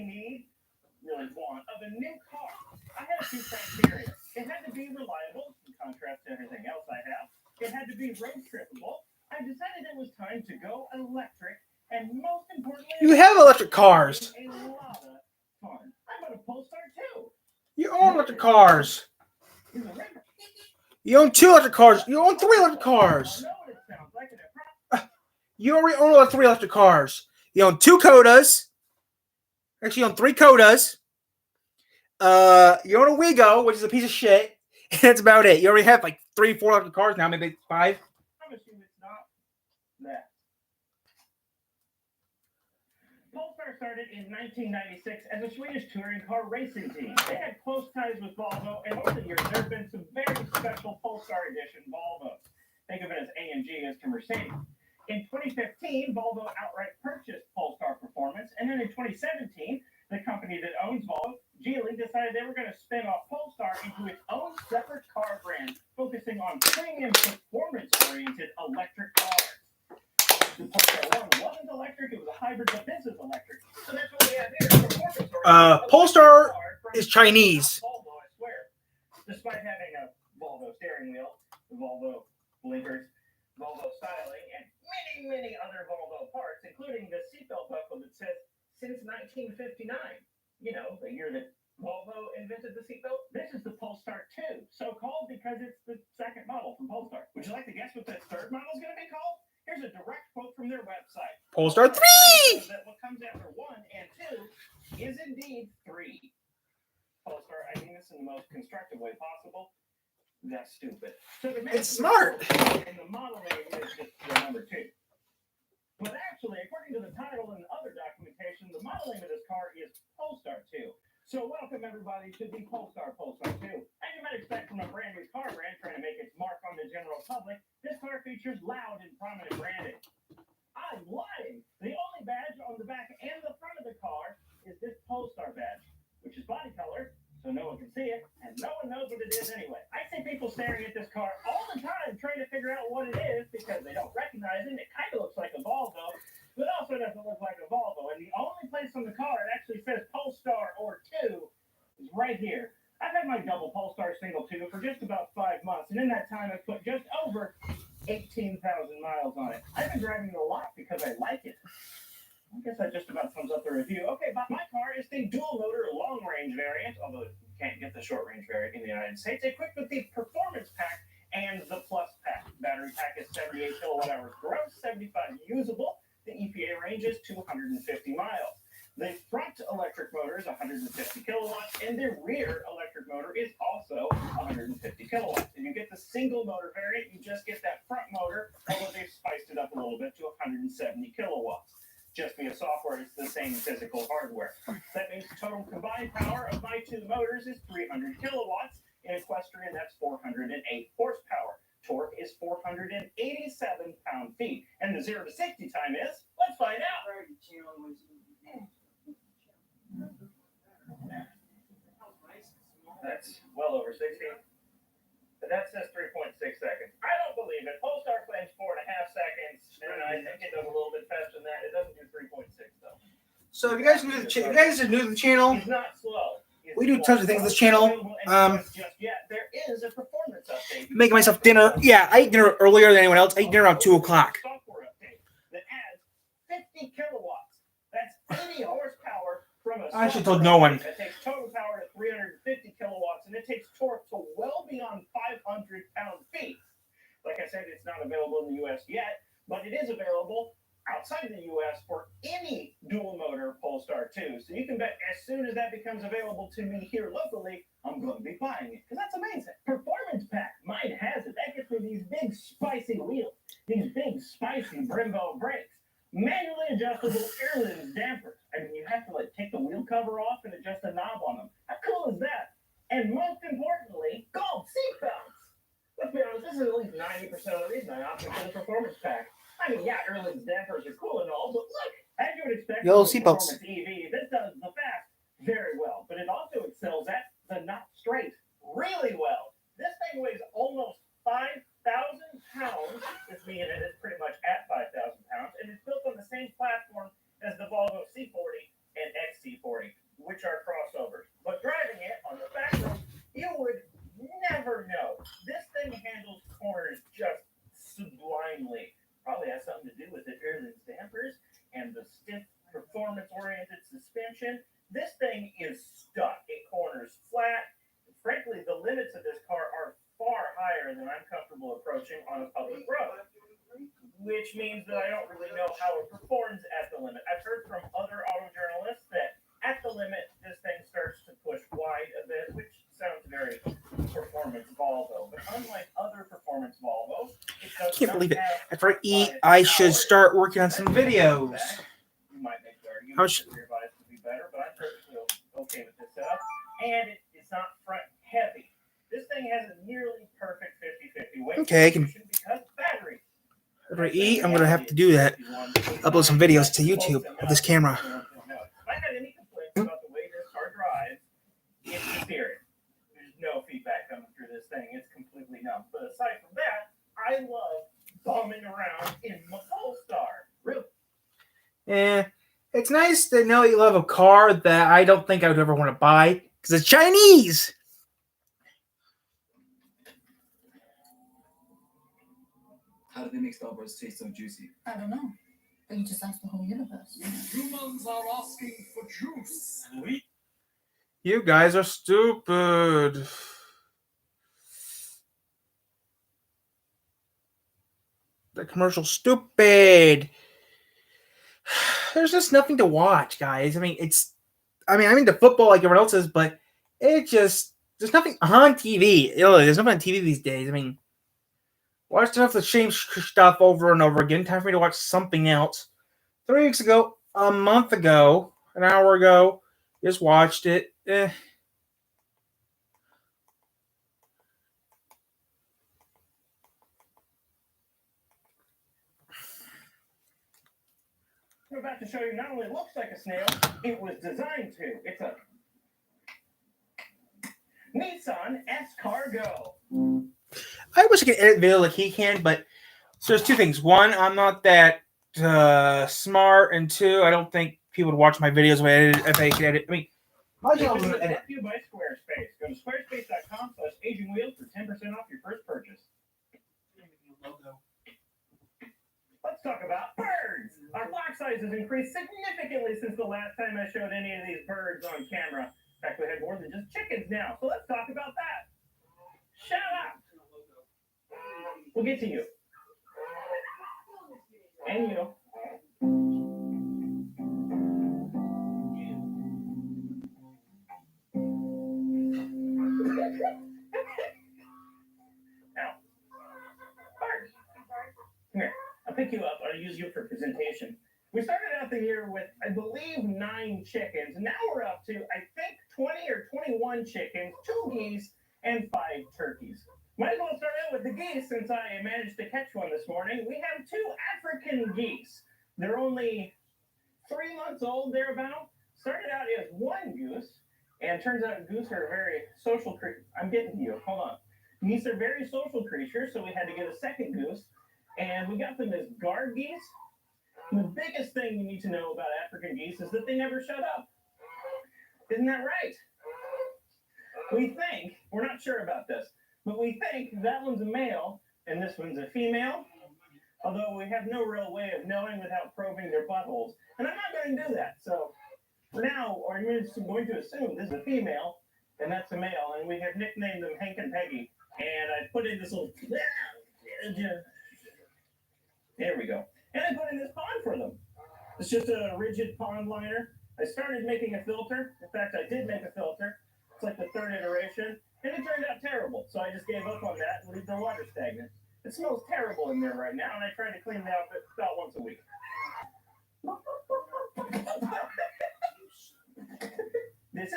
really want of a new car. I had a few criteria. It had to be reliable, in contrast to everything else I have. It had to be road trippable. I decided it was time to go electric, and most importantly, you have electric cars. A lot of fun. I bought a Polestar too. You own electric cars. You own 2 electric cars. You own 3 electric cars. I know what it sounds like. You already own 3 electric cars. You own 2 Kodas. Actually, you own 3 Kodas. You own a Wigo, which is a piece of shit. And that's about it. You already have like 3, 4 electric cars now, maybe 5. I promise you it's not that. Polestar started in 1996 as a Swedish touring car racing team. They had close ties with Volvo, and over the years there have been some very special Polestar edition Volvos. Think of it as AMG as to Mercedes. In 2015, Volvo outright purchased Polestar Performance, and then in 2017, the company that owns Volvo, Geely, decided they were going to spin off Polestar into its own separate car brand, focusing on premium performance-oriented electric cars. The Polestar 1 wasn't electric, it was a hybrid, but this is electric. So that's what we have here. Polestar is Chinese. Volvo, I swear. Despite having a Volvo steering wheel, the Volvo blinkers, Volvo styling, and many other Volvo parts, including the seatbelt buckle that says, since 1959. You know, the year that Volvo invented the seatbelt. This is the Polestar 2, so called because it's the second model from Polestar. Would you like to guess what the third model is going to be called? Here's a direct quote from their website. Polestar 3! That what comes after 1 and 2 is indeed 3. Polestar, I mean this in the most constructive way possible. That's stupid. So it's smart. And the model name is just the number 2. But actually, according to the title and other documentation, the model name of this car is Polestar 2. So welcome everybody to the Polestar 2. As you might expect from a brand new car brand trying to make its mark on the general public, this car features loud and prominent branding. I'm lying. The only badge on the back and the front of the car is this Polestar badge, which is body color, so no one can see it, and no one knows what it is anyway. I see people staring at this car all the time trying to figure out what it is because they don't recognize it. It kind of looks like a Volvo, but also doesn't look like a Volvo. And the only place on the car it actually says Polestar or 2 is right here. I've had my double Polestar single 2 for just about 5 months, and in that time I've put just over 18,000 miles on it. I've been driving it a lot because I like it. I guess that just about sums up the review. Okay, but my car is the dual-motor long-range variant, although you can't get the short-range variant in the United States, equipped with the Performance Pack and the Plus Pack. Battery pack is 78 kilowatt-hours gross, 75 usable. The EPA range is 250 miles. The front electric motor is 150 kilowatts, and the rear electric motor is also 150 kilowatts. If you get the single-motor variant, you just get that front motor, although they've spiced it up a little bit to 170 kilowatts. Just via software, it's the same physical hardware. That means total combined power of my 2 motors is 300 kilowatts. In equestrian, that's 408 horsepower. Torque is 487 pound-feet. And the 0 to 60 time is, let's find out. That's well over 60. But that says 3.6 seconds. I don't believe it. Polestar claims 4.5 seconds, and I think it does a little bit faster than that. It doesn't do 3.6 though. So if you guys are new to the channel, it's not slow. We do tons of things on this channel. Just yet, there is a performance update. Making myself dinner. Yeah, I ate dinner earlier than anyone else. I ate dinner around 2 o'clock. Software update that adds 50 kilowatts. That's 80 horsepower from a. I actually told no one. It takes total power to 350 kilowatts, and it takes torque to well beyond 500 pound-feet. Like I said, it's not available in the U.S. yet, but it is available outside the U.S. for any dual-motor Polestar 2. So you can bet as soon as that becomes available to me here locally, I'm going to be buying it, because that's amazing. Performance Pack, mine has it. That gets me these big, spicy wheels, these big, spicy Brembo brakes, manually adjustable airlines dampers. I mean, you have to take the wheel cover off and adjust the knob on them. How cool is that? And most importantly, gold seatbelts. Let's be honest, this is at least 90% of the reason I opted for the Performance Pack. I mean, yeah, Erlin's dampers are cool and all, but look, as you would expect, yellow seatbelts. EV, this does the fast very well, but it also excels at the not straight really well. This thing weighs almost 5,000 pounds. This means it is pretty much at 5,000 pounds, and it's built on the same platform as the Volvo C40 and XC40. approaching. This thing is stuck. It corners flat. Frankly, the limits of this car are far higher than I'm comfortable approaching on a public road, which means that I don't really know how it performs at the limit. I've heard from other auto journalists that at the limit, this thing starts to push wide a bit, which sounds very performance Volvo. But unlike other performance Volvos, it does Can't believe it. have After I eat, I should start working on some videos. You might make the argument that rear vise could be better, but I'm perfectly okay with this setup. And it's not front heavy. This thing has a nearly perfect 50-50 weight distribution because battery. After I eat, I'm going to have to do that. Upload some videos to YouTube with this camera. If I had any complaints about the way this car drives, it's the steering. There's no feedback coming through this thing. It's completely numb. But aside from that, I love bombing around in my Polestar. Really? Yeah. It's nice to know you love a car that I don't think I would ever want to buy because it's Chinese. How do they make Starbursts taste so juicy? I don't know. But you just asked the whole universe. Humans are asking for juice. You guys are stupid. The commercial's stupid. There's just nothing to watch, guys. I'm into football like everyone else is, but there's nothing on TV. There's nothing on TV these days. Watched enough of the same stuff over and over again. Time for me to watch something else. 3 weeks ago, a month ago, an hour ago, just watched it. We're about to show you not only looks like a snail, it was designed to. It's a Nissan S-Cargo. I wish I could edit video like he can, but so there's two things. One, I'm not that smart, and two, I don't think people would watch my videos if I could edit. My job is to edit. You by Squarespace. Go to squarespace.com/agingwheels for 10% off your first purchase. Let's talk about birds. Our flock size has increased significantly since the last time I showed any of these birds on camera. In fact, we have more than just chickens now, so let's talk about that. Shut up. We'll get to you. And you. Now, birds. Come here. I'll pick you up. I'll use you for presentation. We started out the year with, I believe, 9 chickens. Now we're up to, I think, 20 or 21 chickens, 2 geese, and 5 turkeys. Might as well start out with the geese since I managed to catch one this morning. We have 2 African geese. They're only 3 months old, thereabout. Started out as 1 goose, and turns out goose are very social creatures. I'm getting to you. Hold on. Geese are very social creatures, so we had to get a 2nd goose, and we got them as guard geese. And the biggest thing you need to know about African geese is that they never shut up. Isn't that right? We think, we're not sure about this, but we think that one's a male and this one's a female, although we have no real way of knowing without probing their buttholes. And I'm not going to do that. So for now, I'm going to assume this is a female and that's a male, and we have nicknamed them Hank and Peggy. And I put in this little... There we go. And I put in this pond for them. It's just a rigid pond liner. I started making a filter. In fact, I did make a filter. It's like the 3rd iteration. And it turned out terrible. So I just gave up on that and leave the water stagnant. It smells terrible in there right now, and I try to clean it out about once a week. This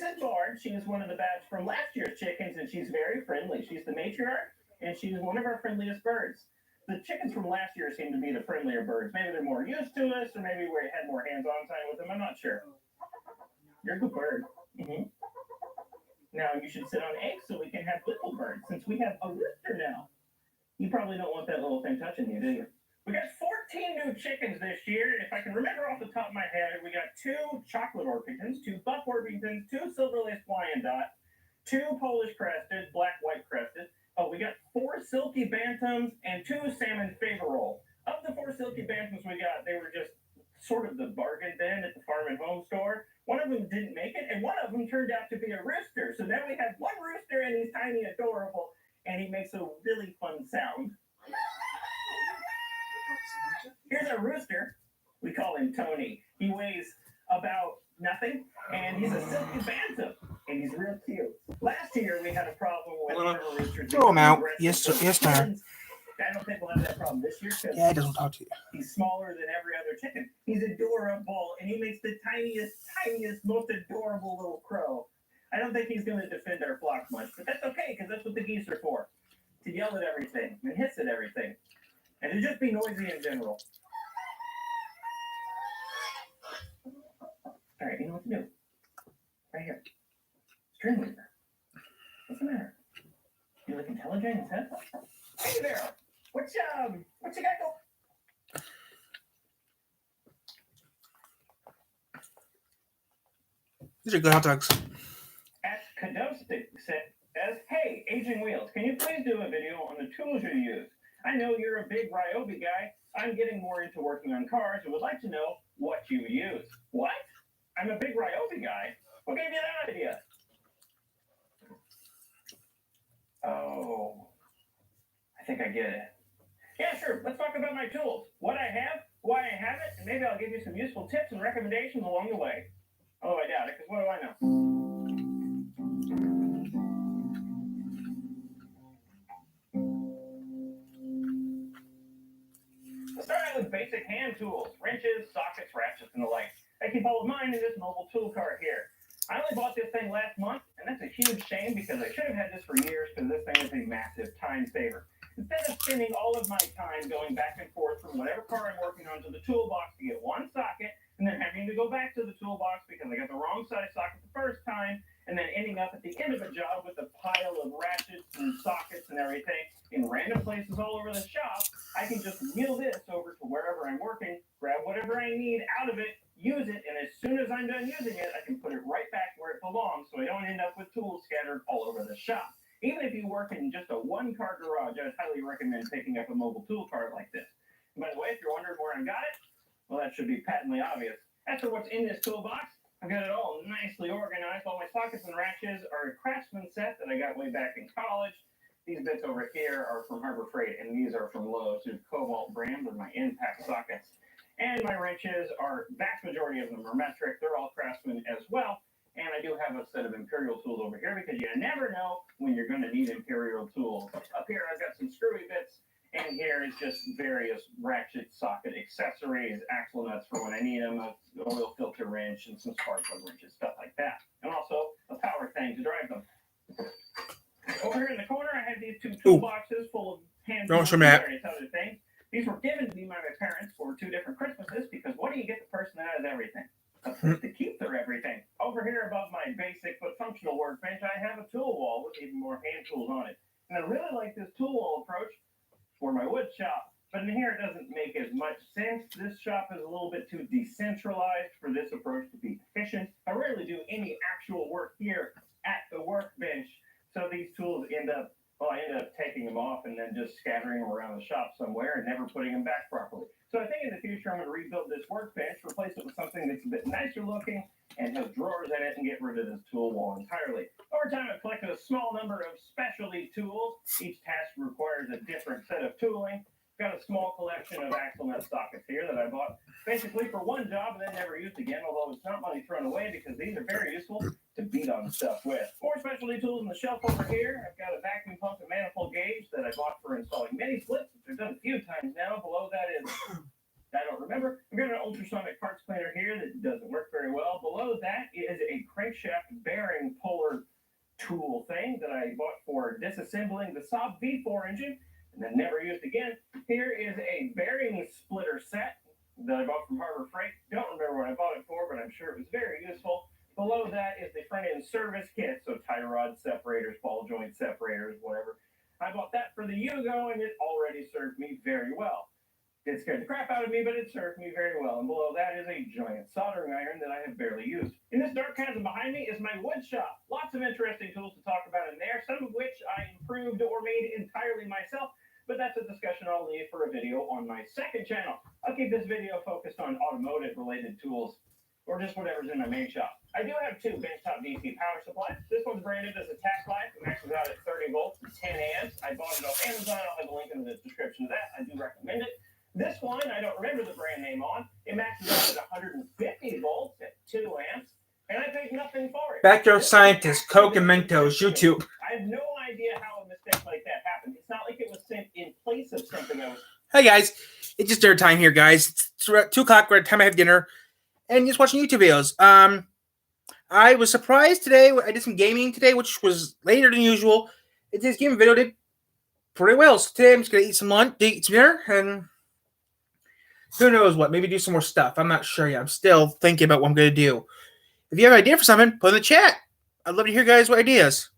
is Barb. She is one of the batch from last year's chickens, and she's very friendly. She's the matriarch, and she's one of our friendliest birds. The chickens from last year seem to be the friendlier birds. Maybe they're more used to us, or maybe we had more hands-on time with them. I'm not sure. You're a good bird. Mm-hmm. Now you should sit on eggs so we can have little birds, since we have a rooster now. You probably don't want that little thing touching you, do you? We got 14 new chickens this year, and if I can remember off the top of my head, we got 2 chocolate Orpingtons, 2 buff Orpingtons, 2 silver-laced Wyandotte, 2 Polish crested, black-white crested. Oh, we got 4 silky bantams and 2 salmon favorole. Of the 4 silky bantams we got, they were just sort of the bargain bin at the farm and home store. One of them didn't make it, and one of them turned out to be a rooster. So now we have one rooster, and he's tiny, adorable, and he makes a really fun sound. Here's our rooster. We call him Tony. He weighs about nothing, and he's a silky bantam, and he's real cute. Last year, we had a problem with several roosters. Throw him out. Yes, sir. Yes, sir. I don't think we'll have that problem this year because Yeah, he doesn't talk to you. he's smaller than every other chicken. He's adorable, and he makes the tiniest, most adorable little crow. I don't think he's going to defend our flock much, but that's okay because that's what the geese are for, to yell at everything and hiss at everything, and to just be noisy in general. All right, you know what to do. Right here. String weaver. What's the matter? You look intelligent and sensible. Hey there. What you got going? These are good hot dogs. At Kadostic says, hey, Aging Wheels, can you please do a video on the tools you use? I know you're a big Ryobi guy. I'm getting more into working on cars and would like to know what you use. What? I'm a big Ryobi guy? What gave you that idea? Oh, I think I get it. Yeah, sure. Let's talk about my tools. What I have, why I have it, and maybe I'll give you some useful tips and recommendations along the way. Oh, I doubt it, because what do I know? Let's start out with basic hand tools, wrenches, sockets, ratchets, and the like. I keep all of mine in this mobile tool cart here. I only bought this thing last month, and that's a huge shame because I should have had this for years because this thing is a massive time saver. Instead of spending all of my time going back and forth from whatever car I'm working on to the toolbox to get one socket, and then having to go back to the toolbox because I got the wrong size socket the first time, and then ending up at the end of a job with a pile of ratchets and sockets and everything in random places all over the shop, I can just wheel this over to wherever I'm working, grab whatever I need out of it, use it, and as soon as I'm done using it, I can put it right back where it belongs so I don't end up with tools scattered all over the shop. Even if you work in just a one-car garage, I would highly recommend picking up a mobile tool cart like this. And by the way, if you're wondering where I got it, well, that should be patently obvious. As for what's in this toolbox, I've got it all nicely organized. All my sockets and ratchets are a Craftsman set that I got way back in college. These bits over here are from Harbor Freight, and these are from Lowe's. These Cobalt brand are my impact sockets. And my wrenches are, vast majority of them are metric. They're all Craftsman as well. And I do have a set of Imperial tools over here because you never know when you're going to need Imperial tools. Up here, I've got some screwy bits. And here is just various ratchet socket accessories, axle nuts for when I need them, an oil filter wrench, and some spark plug wrenches, stuff like that. And also a power thing to drive them. Over here in the corner, I have these two toolboxes full of hand tools and various other things. These were given to me by my parents for 2 different Christmases because what do you get the person that has everything? A place to keep their everything. Over here above my basic but functional workbench, I have a tool wall with even more hand tools on it. And I really like this tool wall approach for my wood shop. But in here, it doesn't make as much sense. This shop is a little bit too decentralized for this approach to be efficient. I rarely do any actual work here at the workbench. So these tools I end up taking them off and then just scattering them around the shop somewhere and never putting them back properly. So I think in the future, I'm going to rebuild this workbench, replace it with something that's a bit nicer looking and has drawers in it, and get rid of this tool wall entirely. Over time, I've collected a small number of specialty tools. Each task requires a different set of tooling. Got a small collection of axle nut sockets here that I bought basically for one job and then never used again, although it's not money thrown away because these are very useful to beat on stuff with. More specialty tools on the shelf over here. I've got a vacuum pump and manifold gauge that I bought for installing mini splits, which I've done a few times now. Below that is, I don't remember. I've got an ultrasonic parts cleaner here that doesn't work very well. Below that is a crankshaft bearing puller tool thing that I bought for disassembling the Saab V4 engine and then never used again. Here is a bearing splitter set that I bought from Harbor Freight. Don't remember what I bought it for, but I'm sure it was very useful. Below that is the front end service kit, so tie rod separators, ball joint separators, whatever. I bought that for the Yugo, and it already served me very well. It scared the crap out of me, but it served me very well. And below that is a giant soldering iron that I have barely used. In this dark chasm behind me is my wood shop. Lots of interesting tools to talk about in there, some of which I improved or made entirely myself, but that's a discussion I'll leave for a video on my second channel. I'll keep this video focused on automotive-related tools, or just whatever's in my main shop. I do have two Benchtop DC power supplies. This one's branded as a tack life. It maxes out at 30 volts and 10 amps. I bought it off Amazon. I'll have a link in the description to that. I do recommend it. This one, I don't remember the brand name on. It maxes out at 150 volts at 2 amps, and I paid nothing for it. Backyard Scientist, Coke and Mentos, YouTube. I have no idea how a mistake like that happened. It's not like it was sent in place of something else. Hey guys, it's just dinner time here, guys. It's 2 o'clock. We're at time I have dinner, and just watching YouTube videos. I was surprised today. I did some gaming today, which was later than usual. This gaming video did pretty well. So today I'm just gonna eat some lunch, eat some dinner, and who knows what? Maybe do some more stuff. I'm not sure yet. I'm still thinking about what I'm gonna do. If you have an idea for something, put it in the chat. I'd love to hear guys' what ideas.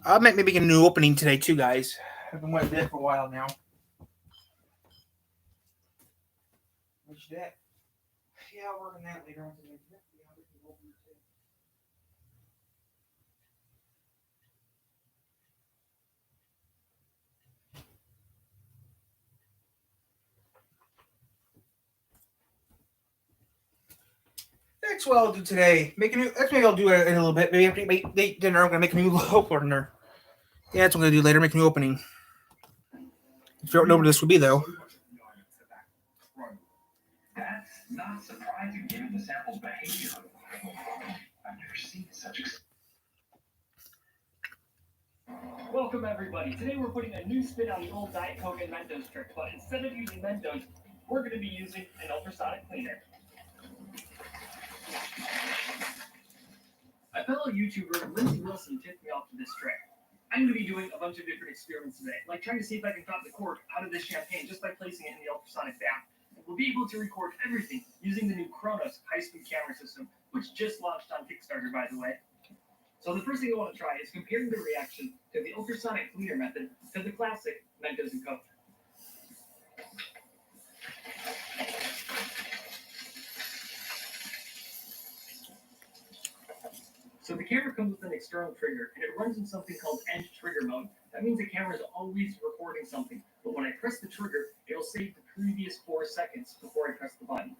I might maybe get a new opening today too, guys. I've been wanting that for a while now. What's that? Yeah, I'll work on that later on today. That's what I'll do today. That's maybe I'll do it in a little bit. Maybe after make dinner, I'm gonna make a new opener. Yeah, that's what I'm gonna do later. Make a new opening. If you don't know what this would be, though. That's not surprising given the sample's behavior. I've never seen such. Welcome everybody. Today we're putting a new spin on the old Diet Coke and Mentos trick, but instead of using Mentos, we're going to be using an ultrasonic cleaner. A fellow YouTuber, Lindsay Wilson, tipped me off to this trick. I'm going to be doing a bunch of different experiments today, like trying to see if I can drop the cork out of this champagne just by placing it in the ultrasonic bath. We'll be able to record everything using the new Kronos high-speed camera system, which just launched on Kickstarter, by the way. So the first thing I want to try is comparing the reaction to the ultrasonic cleaner method to the classic Mentos and Coke. So the camera comes with an external trigger, and it runs in something called end trigger mode. That means the camera is always recording something, but when I press the trigger, it'll save the previous 4 seconds before I press the button.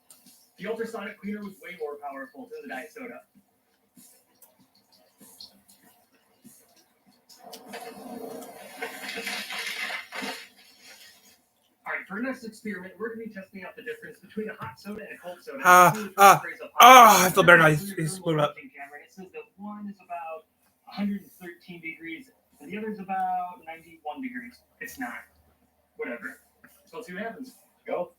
The ultrasonic cleaner was way more powerful than the diet soda. Alright, for our next experiment, we're going to be testing out the difference between a hot soda and a cold soda. I feel better now. It's split up. It says that one is about 113 degrees, and the other is about 91 degrees. It's not. Whatever. So let's see what happens. Go.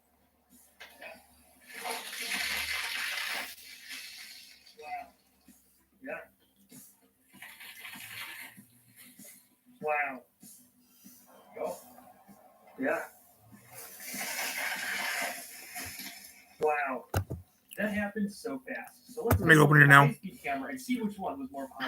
Wow. Yeah. Wow. Go. Yeah. Wow. That happened so fast. So let's open it now. Camera and see which one was more powerful.